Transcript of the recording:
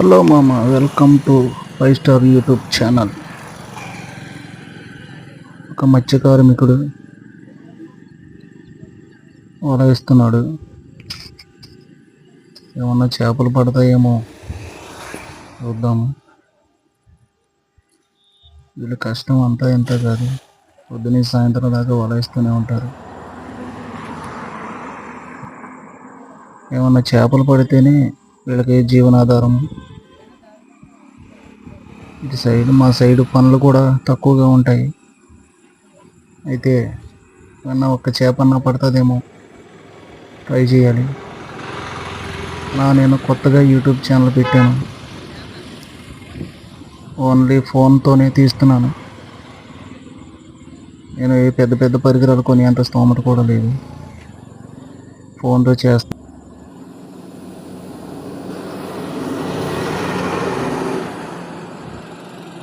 Hello మామ, welcome to 5 star YouTube channel. ఒక మత్స్య కార్మికుడు వల వేస్తున్నాడు. ఏమన్నా చేపలు పడతాయేమో చూద్దాము. వీళ్ళ కష్టం అంతా ఇంత కాదు, పొద్దున సాయంత్రం దాకా వల వేస్తూనే ఉంటారు. ఏమన్నా చేపలు పడితేనే వీళ్ళకి జీవనాధారం. మా సైడ్ పనులు కూడా తక్కువగా ఉంటాయి. అయితే ఏమన్నా ఒక్క చేపన్నా పడుతుందేమో ట్రై చేయాలి. నేను కొత్తగా యూట్యూబ్ ఛానల్ పెట్టాను. ఓన్లీ ఫోన్తోనే తీస్తున్నాను. నేను ఏ పెద్ద పెద్ద పరికరాలు కొనేంత స్తోమత కూడా లేదు. ఫోన్తో చేస్తాను.